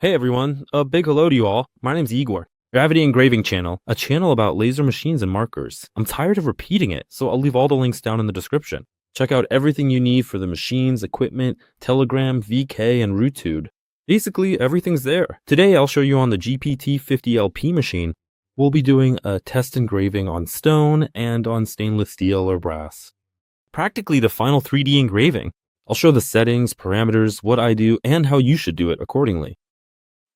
Hey everyone, a big hello to you all. My name's Igor. Gravity Engraving Channel, a channel about laser machines and markers. I'm tired of repeating it, so I'll leave all the links down in the description. Check out everything you need for the machines, equipment, Telegram, VK, and Rootude. Basically, everything's there. Today I'll show you on the GPT-50LP machine. We'll be doing a test engraving on stone and on stainless steel or brass. Practically the final 3D engraving. I'll show the settings, parameters, what I do, and how you should do it accordingly.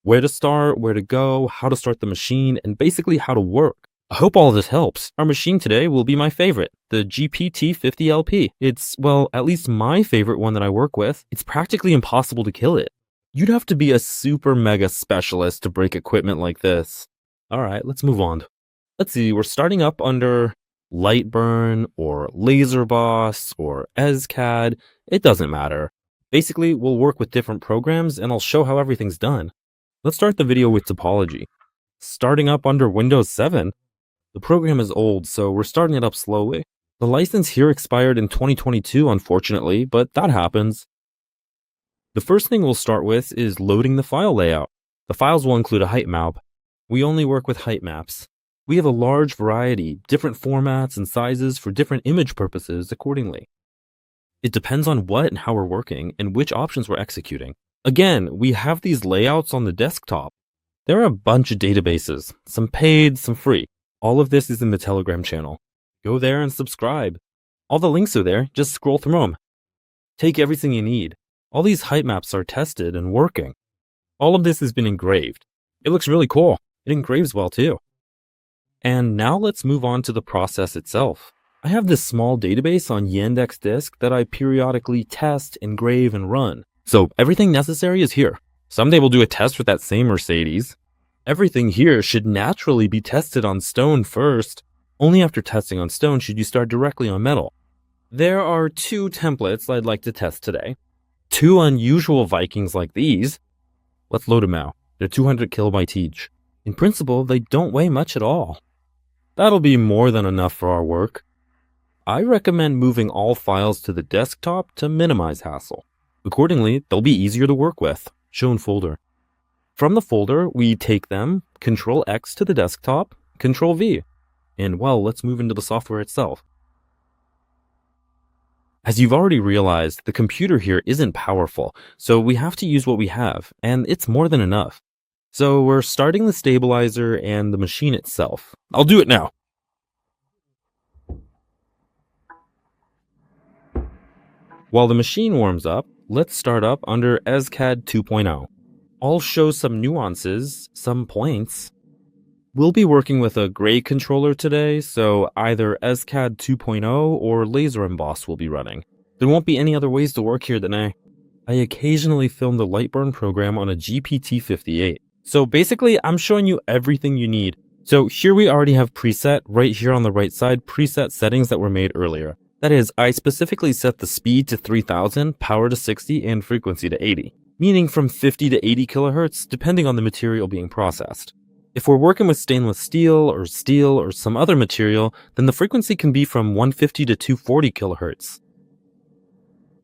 Where to start, where to go, how to start the machine, and basically how to work. I hope all of this helps. Our machine today will be my favorite, the GPT-50LP. It's, well, at least my favorite one that I work with. It's practically impossible to kill it. You'd have to be a super mega specialist to break equipment like this. Alright, let's move on. Let's see, we're starting up under Lightburn, or LaserBoss, or EzCAD. It doesn't matter. Basically, we'll work with different programs and I'll show how everything's done. Let's start the video with topology. Starting up under Windows 7. The program is old, so we're starting it up slowly. The license here expired in 2022, unfortunately, but that happens. The first thing we'll start with is loading the file layout. The files will include a height map. We only work with height maps. We have a large variety, different formats and sizes for different image purposes accordingly. It depends on what and how we're working and which options we're executing. Again, we have these layouts on the desktop. There are a bunch of databases, some paid, some free. All of this is in the Telegram channel. Go there and subscribe. All the links are there, just scroll through them. Take everything you need. All these height maps are tested and working. All of this has been engraved. It looks really cool. It engraves well too. And now let's move on to the process itself. I have this small database on Yandex Disk that I periodically test, engrave, and run. So everything necessary is here. Someday we'll do a test with that same Mercedes. Everything here should naturally be tested on stone first. Only after testing on stone should you start directly on metal. There are two templates I'd like to test today. Two unusual Vikings like these. Let's load them out. They're 200 kilobytes each. In principle, they don't weigh much at all. That'll be more than enough for our work. I recommend moving all files to the desktop to minimize hassle. Accordingly, they'll be easier to work with. Show in folder. From the folder, we take them, Control X to the desktop, Control V. And well, let's move into the software itself. As you've already realized, the computer here isn't powerful, so we have to use what we have, and it's more than enough. So we're starting the stabilizer and the machine itself. I'll do it now. While the machine warms up, let's start up under EzCAD 2.0. I'll show some nuances, some points. We'll be working with a gray controller today, so either EzCAD 2.0 or Laser Emboss will be running. There won't be any other ways to work here than I occasionally film the Lightburn program on a GPT-58. So basically, I'm showing you everything you need. So here we already have preset, right here on the right side, preset settings that were made earlier. That is, I specifically set the speed to 3000, power to 60, and frequency to 80, meaning from 50 to 80 kilohertz, depending on the material being processed. If we're working with stainless steel or some other material, then the frequency can be from 150 to 240 kilohertz.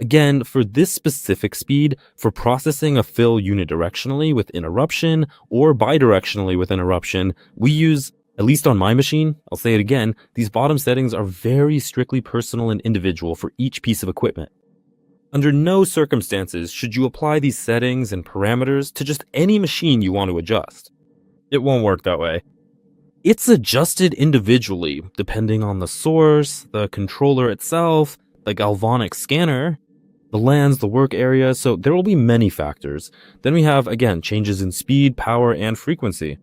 Again, for this specific speed, for processing a fill unidirectionally with interruption or bidirectionally with interruption, we use, at least on my machine, I'll say it again, these bottom settings are very strictly personal and individual for each piece of equipment. Under no circumstances should you apply these settings and parameters to just any machine you want to adjust. It won't work that way. It's adjusted individually, depending on the source, the controller itself, the galvanic scanner, the lens, the work area, so there will be many factors. Then we have, again, changes in speed, power, and frequency.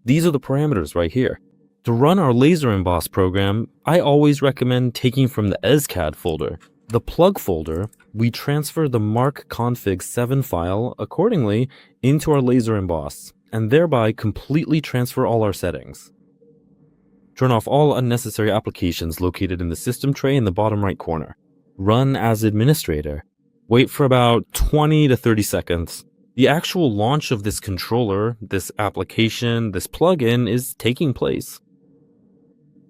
These are the parameters right here. To run our Laser Emboss program, I always recommend taking from the EzCAD folder. The plug folder, we transfer the mark config 7 file accordingly into our Laser Emboss, and thereby completely transfer all our settings. Turn off all unnecessary applications located in the system tray in the bottom right corner. Run as administrator. Wait for about 20 to 30 seconds. The actual launch of this controller, this application, this plugin is taking place.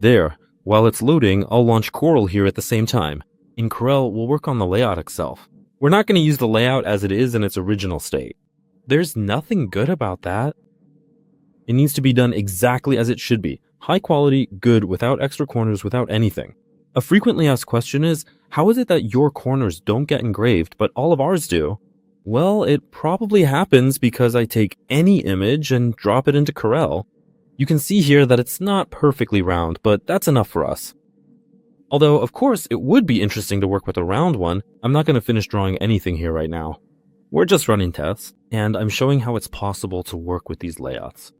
There, while it's loading, I'll launch Corel here at the same time. In Corel, we'll work on the layout itself. We're not going to use the layout as it is in its original state. There's nothing good about that. It needs to be done exactly as it should be. High quality, good, without extra corners, without anything. A frequently asked question is, how is it that your corners don't get engraved, but all of ours do? Well, it probably happens because I take any image and drop it into Corel. You can see here that it's not perfectly round, but that's enough for us. Although, of course, it would be interesting to work with a round one, I'm not going to finish drawing anything here right now. We're just running tests, and I'm showing how it's possible to work with these layouts.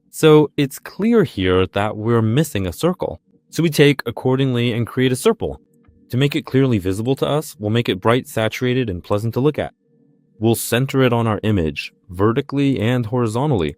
So it's clear here that we're missing a circle. So we take accordingly and create a circle. To make it clearly visible to us, we'll make it bright, saturated, and pleasant to look at. We'll center it on our image, vertically and horizontally.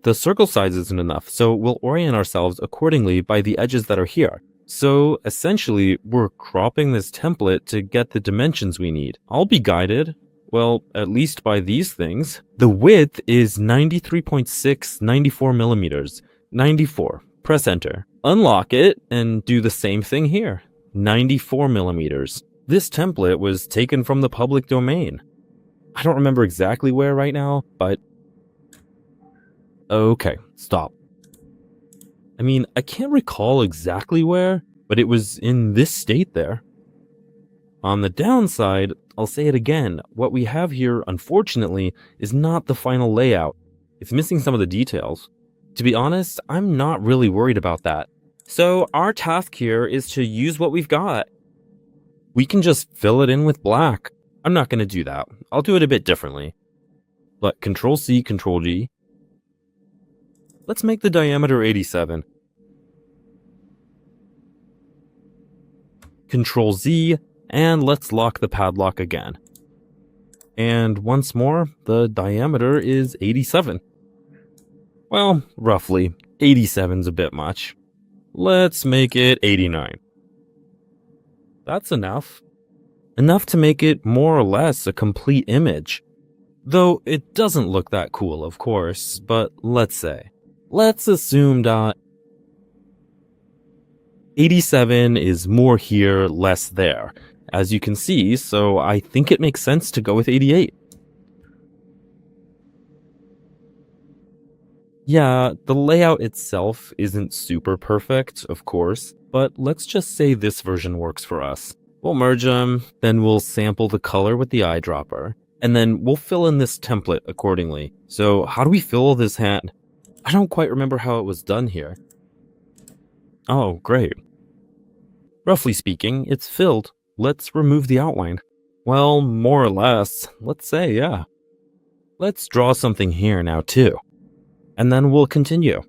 The circle size isn't enough, so we'll orient ourselves accordingly by the edges that are here. So essentially, we're cropping this template to get the dimensions we need. I'll be guided, well, at least by these things. The width is 93.6, 94 millimeters. 94. Press enter. Unlock it and do the same thing here. 94 millimeters. This template was taken from the public domain. I don't remember exactly where right now, but... Okay, stop. I mean, I can't recall exactly where, but it was in this state there. On the downside, I'll say it again, what we have here, unfortunately, is not the final layout. It's missing some of the details. To be honest, I'm not really worried about that. So our task here is to use what we've got. We can just fill it in with black. I'm not going to do that. I'll do it a bit differently. But Control-C, Control-G. Let's make the diameter 87. Control-Z, and let's lock the padlock again. And once more, the diameter is 87. Well, roughly. 87's a bit much. Let's make it 89. That's enough. Enough to make it more or less a complete image. Though it doesn't look that cool, of course, but let's say. Let's assume that 87 is more here, less there, as you can see, so I think it makes sense to go with 88. Yeah, the layout itself isn't super perfect, of course, but let's just say this version works for us. We'll merge them, then we'll sample the color with the eyedropper, and then we'll fill in this template accordingly. So how do we fill this hand? I don't quite remember how it was done here. Oh, great. Roughly speaking, it's filled. Let's remove the outline. Well, more or less, let's say, yeah. Let's draw something here now too. And then we'll continue.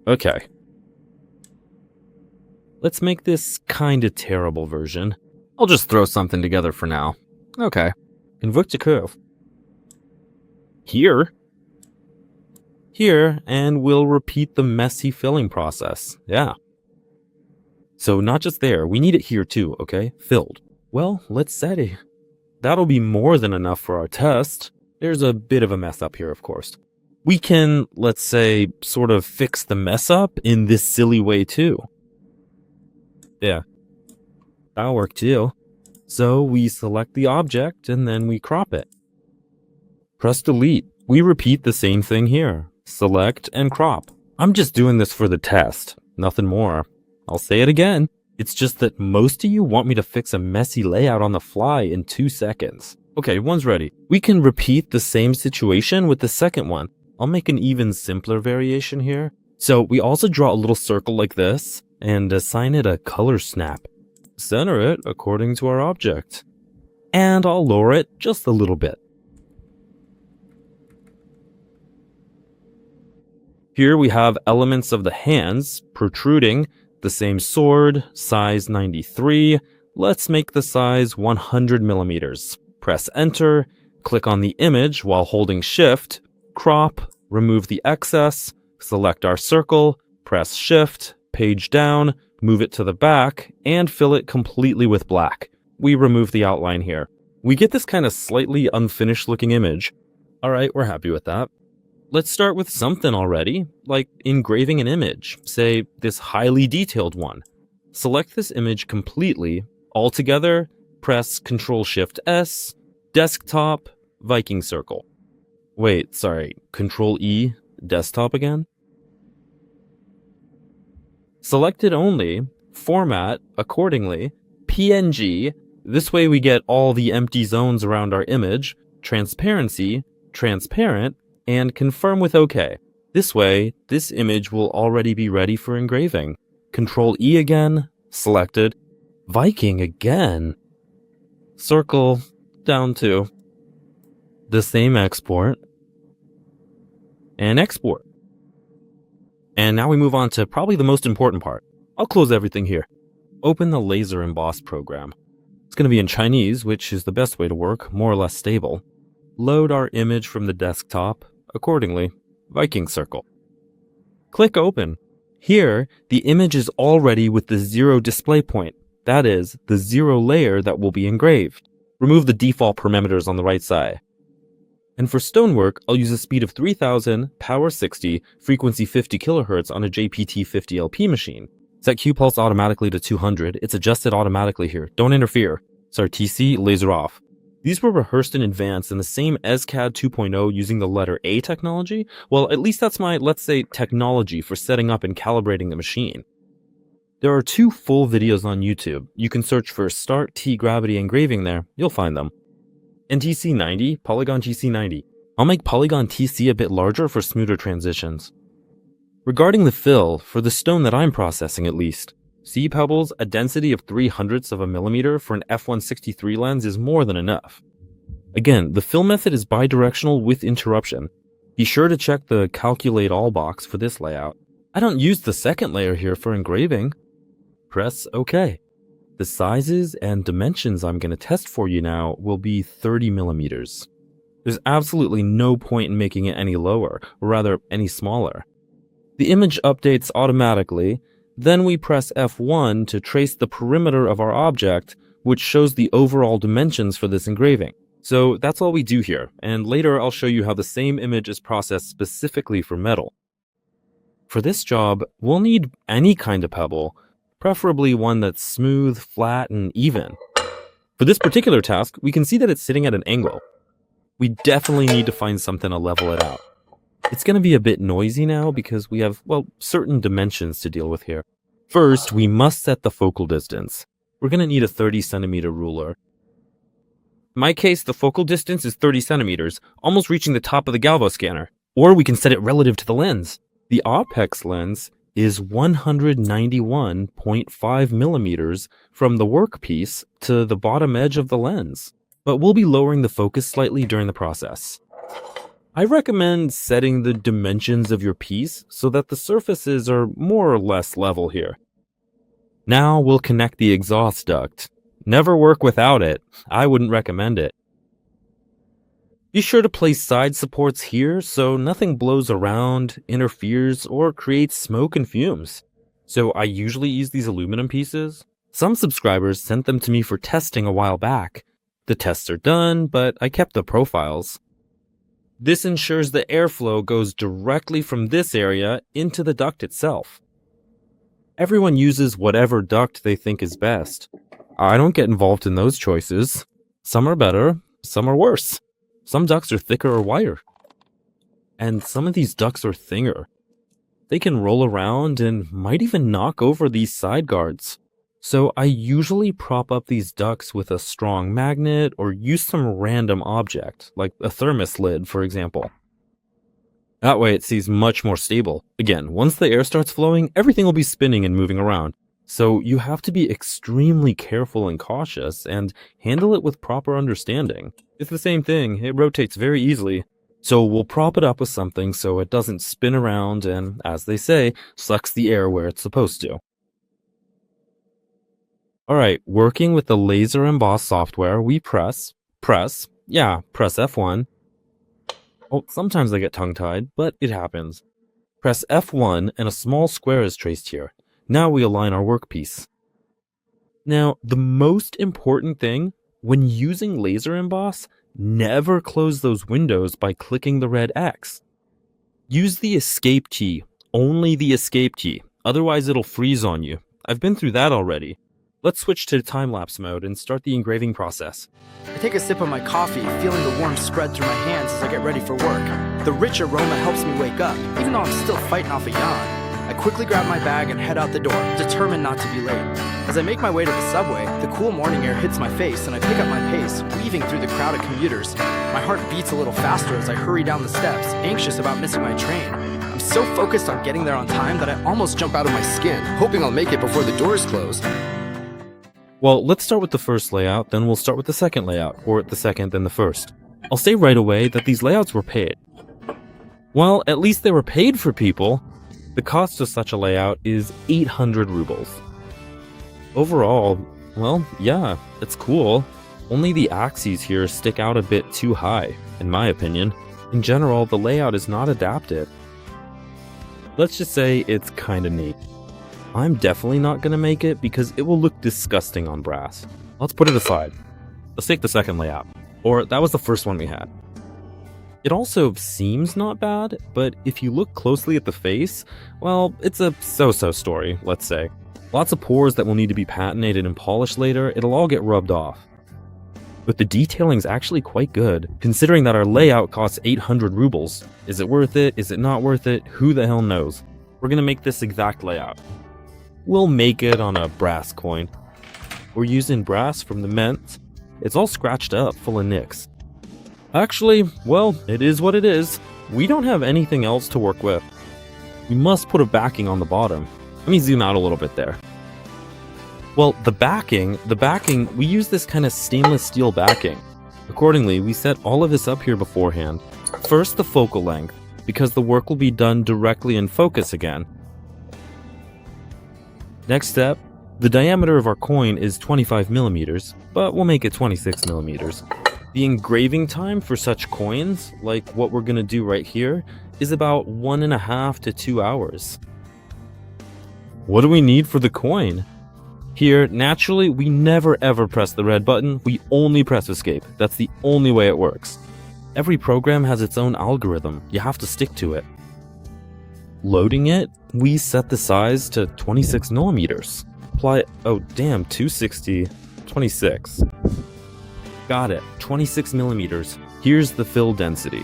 Okay. Let's make this kinda terrible version. I'll just throw something together for now. Okay. Invoke a curve. Here, and we'll repeat the messy filling process. Yeah. So not just there, we need it here too, okay? Filled. Well, let's say that'll be more than enough for our test. There's a bit of a mess up here, of course. We can, let's say, sort of fix the mess up in this silly way too. Yeah. That'll work too. So we select the object and then we crop it. Press delete. We repeat the same thing here. Select and crop. I'm just doing this for the test, nothing more. I'll say it again. It's just that most of you want me to fix a messy layout on the fly in 2 seconds. Okay, one's ready. We can repeat the same situation with the second one. I'll make an even simpler variation here. So we also draw a little circle like this and assign it a color snap. Center it according to our object. And I'll lower it just a little bit. Here we have elements of the hands protruding, the same sword, size 93. Let's make the size 100 millimeters. Press enter, click on the image while holding shift, crop, remove the excess, select our circle, press shift, page down, move it to the back, and fill it completely with black. We remove the outline here. We get this kind of slightly unfinished looking image. Alright, we're happy with that. Let's start with something already, like engraving an image, say this highly detailed one. Select this image completely, all together, press Ctrl-Shift-S, desktop, Viking circle. Wait, sorry, Control E, desktop again? Selected only, format accordingly, PNG, this way we get all the empty zones around our image, transparency, transparent, and confirm with OK. This way, this image will already be ready for engraving. Control E again, selected, Viking again, circle, down to, the same export, and export. And now we move on to probably the most important part. I'll close everything here. Open the Laser Emboss program. It's going to be in Chinese, which is the best way to work, more or less stable. Load our image from the desktop, accordingly, Viking circle. Click Open. Here, the image is already with the 0 display point. That is, the 0 layer that will be engraved. Remove the default parameters on the right side. And for stonework, I'll use a speed of 3000, power 60, frequency 50 kHz on a JPT50LP machine. Set Q pulse automatically to 200. It's adjusted automatically here. Don't interfere. Sorry, TC, laser off. These were rehearsed in advance in the same ESCAD 2.0 using the letter A technology. Well, at least that's my, let's say, technology for setting up and calibrating the machine. There are 2 full videos on YouTube. You can search for Start T-Gravity Engraving there. You'll find them. And TC90, Polygon TC90. I'll make Polygon TC a bit larger for smoother transitions. Regarding the fill, for the stone that I'm processing at least, sea pebbles, a density of 0.03 of a millimeter for an f1.63 lens is more than enough. Again, the fill method is bidirectional with interruption. Be sure to check the Calculate All box for this layout. I don't use the second layer here for engraving. Press OK. The sizes and dimensions I'm going to test for you now will be 30 millimeters. There's absolutely no point in making it any lower, or rather, any smaller. The image updates automatically, then we press F1 to trace the perimeter of our object, which shows the overall dimensions for this engraving. So that's all we do here, and later I'll show you how the same image is processed specifically for metal. For this job, we'll need any kind of pebble, preferably one that's smooth, flat, and even. For this particular task, we can see that it's sitting at an angle. We definitely need to find something to level it out. It's going to be a bit noisy now because we have, well, certain dimensions to deal with here. First, we must set the focal distance. We're going to need a 30 centimeter ruler. In my case, the focal distance is 30 centimeters, almost reaching the top of the galvo scanner. Or we can set it relative to the lens. The apex lens is 191.5 millimeters from the workpiece to the bottom edge of the lens, but we'll be lowering the focus slightly during the process. I recommend setting the dimensions of your piece so that the surfaces are more or less level here. Now we'll connect the exhaust duct. Never work without it. I wouldn't recommend it. Be sure to place side supports here so nothing blows around, interferes, or creates smoke and fumes. So I usually use these aluminum pieces. Some subscribers sent them to me for testing a while back. The tests are done, but I kept the profiles. This ensures the airflow goes directly from this area into the duct itself. Everyone uses whatever duct they think is best. I don't get involved in those choices. Some are better, some are worse. Some ducts are thicker or wider. And some of these ducts are thinner. They can roll around and might even knock over these side guards. So I usually prop up these ducts with a strong magnet or use some random object, like a thermos lid, for example. That way it stays much more stable. Again, once the air starts flowing, everything will be spinning and moving around. So you have to be extremely careful and cautious and handle it with proper understanding. It's the same thing, it rotates very easily. So we'll prop it up with something so it doesn't spin around and, as they say, sucks the air where it's supposed to. Alright, working with the Laser Emboss software, we press F1. Oh, sometimes I get tongue-tied, but it happens. Press F1 and a small square is traced here. Now we align our workpiece. Now, the most important thing, when using Laser Emboss, never close those windows by clicking the red X. Use the escape key, only the escape key, otherwise it'll freeze on you. I've been through that already. Let's switch to time-lapse mode and start the engraving process. I take a sip of my coffee, feeling the warmth spread through my hands as I get ready for work. The rich aroma helps me wake up, even though I'm still fighting off a yawn. I quickly grab my bag and head out the door, determined not to be late. As I make my way to the subway, the cool morning air hits my face and I pick up my pace, weaving through the crowd of commuters. My heart beats a little faster as I hurry down the steps, anxious about missing my train. I'm so focused on getting there on time that I almost jump out of my skin, hoping I'll make it before the doors close. Well, let's start with the first layout, then we'll start with the second layout, or the second, then the first. I'll say right away that these layouts were paid. Well, at least they were paid for people. The cost of such a layout is 800 rubles. Overall, well, yeah, it's cool. Only the axes here stick out a bit too high, in my opinion. In general, the layout is not adapted. Let's just say it's kinda neat. I'm definitely not gonna make it because it will look disgusting on brass. Let's put it aside. Let's take the second layout. Or that was the first one we had. It also seems not bad, but if you look closely at the face, well, it's a so-so story, let's say. Lots of pores that will need to be patinated and polished later, it'll all get rubbed off. But the detailing's actually quite good, considering that our layout costs 800 rubles. Is it worth it? Is it not worth it? Who the hell knows? We're gonna make this exact layout. We'll make it on a brass coin. We're using brass from the mint. It's all scratched up, full of nicks. Actually, well, it is what it is. We don't have anything else to work with. We must put a backing on the bottom. Let me zoom out a little bit there. Well, the backing, we use this kind of stainless steel backing. Accordingly, we set all of this up here beforehand. First, the focal length, because the work will be done directly in focus again. Next step, the diameter of our coin is 25 millimeters, but we'll make it 26 millimeters. The engraving time for such coins, like what we're gonna do right here, is about 1.5 to 2 hours. What do we need for the coin? Here, naturally, we never ever press the red button, we only press escape. That's the only way it works. Every program has its own algorithm, you have to stick to it. Loading it, we set the size to 26 millimeters. Apply, oh damn, 260, 26. Got it, 26 millimeters. Here's the fill density.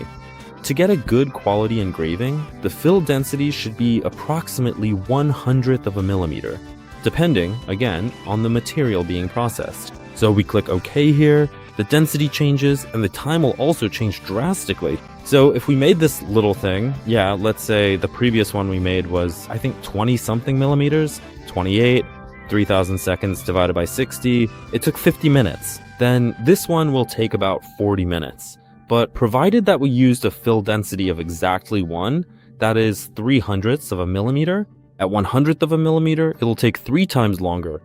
To get a good quality engraving, the fill density should be approximately 1/100th of a millimeter, depending, again, on the material being processed. So we click OK here, the density changes, and the time will also change drastically. So if we made this little thing, yeah, let's say the previous one we made was, I think, 20-something millimeters, 28, 3,000 seconds divided by 60, it took 50 minutes. Then this one will take about 40 minutes. But provided that we used a fill density of exactly 1, that is 3/100ths of a millimeter, at 1/100th of a millimeter, it'll take 3 times longer.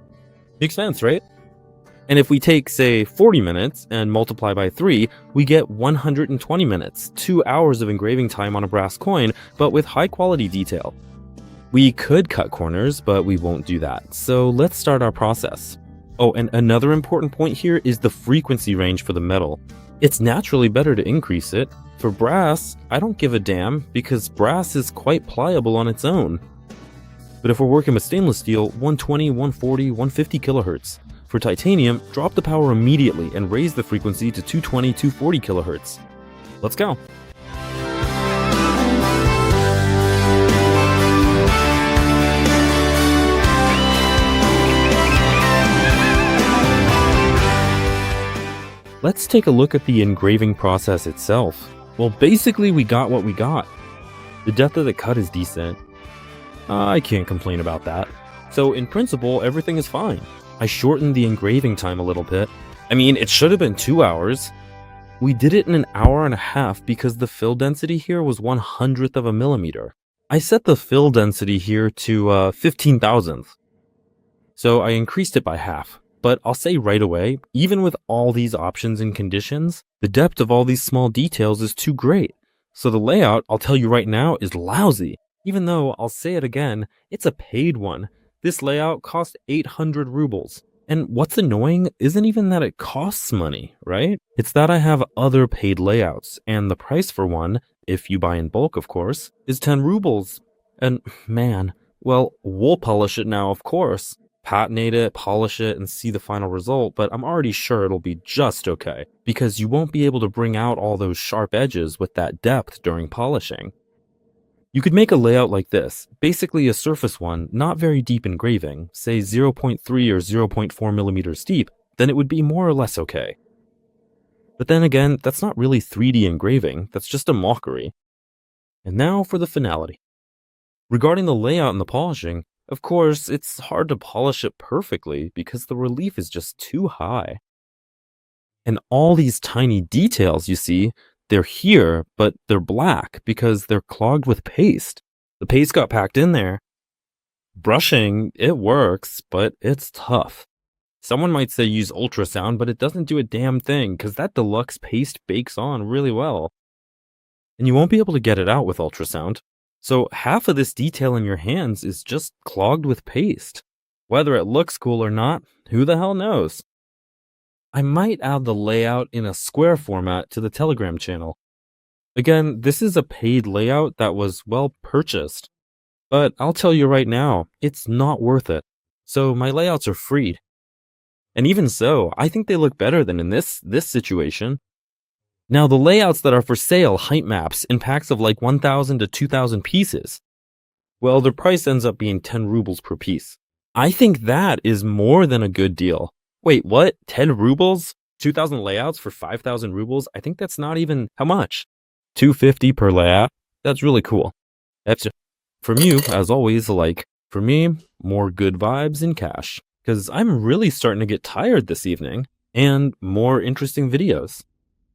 Makes sense, right? And if we take, say, 40 minutes and multiply by 3, we get 120 minutes, 2 hours of engraving time on a brass coin, but with high quality detail. We could cut corners, but we won't do that. So let's start our process. Oh, and another important point here is the frequency range for the metal. It's naturally better to increase it. For brass, I don't give a damn because brass is quite pliable on its own. But if we're working with stainless steel, 120, 140, 150 kilohertz. For titanium, drop the power immediately and raise the frequency to 220, 240 kilohertz. Let's go. Let's take a look at the engraving process itself. Well, basically we got what we got. The depth of the cut is decent. I can't complain about that. So in principle, everything is fine. I shortened the engraving time a little bit. I mean, it should have been 2 hours. We did it in 1.5 hours because the fill density here was 1/100th of a millimeter. I set the fill density here to 15,000th. So I increased it by half. But I'll say right away, even with all these options and conditions, the depth of all these small details is too great. So the layout, I'll tell you right now, is lousy. Even though, I'll say it again, it's a paid one. This layout cost 800 rubles. And what's annoying isn't even that it costs money, right? It's that I have other paid layouts, and the price for one, if you buy in bulk of course, is 10 rubles. And man, well, we'll polish it now of course. patinate it, polish it, and see the final result, but I'm already sure it'll be just okay, because you won't be able to bring out all those sharp edges with that depth during polishing. You could make a layout like this, basically a surface one, not very deep engraving, say 0.3 or 0.4 millimeters deep, then it would be more or less okay. But then again, that's not really 3D engraving, that's just a mockery. And now for the finality. Regarding the layout and the polishing, of course, it's hard to polish it perfectly because the relief is just too high. And all these tiny details you see, they're here, but they're black because they're clogged with paste. The paste got packed in there. Brushing, it works, but it's tough. Someone might say use ultrasound, but it doesn't do a damn thing because that deluxe paste bakes on really well. And you won't be able to get it out with ultrasound. So half of this detail in your hands is just clogged with paste. Whether it looks cool or not, who the hell knows? I might add the layout in a square format to the Telegram channel. Again, this is a paid layout that was well purchased. But I'll tell you right now, it's not worth it. So my layouts are free. And even so, I think they look better than in this situation. Now, the layouts that are for sale height maps in packs of like 1,000 to 2,000 pieces. Well, their price ends up being 10 rubles per piece. I think that is more than a good deal. Wait, what? 10 rubles? 2,000 layouts for 5,000 rubles? I think that's not even, how much? 250 per layout? That's really cool. That's from you, as always, like, for me, more good vibes and cash. Because I'm really starting to get tired this evening, and more interesting videos.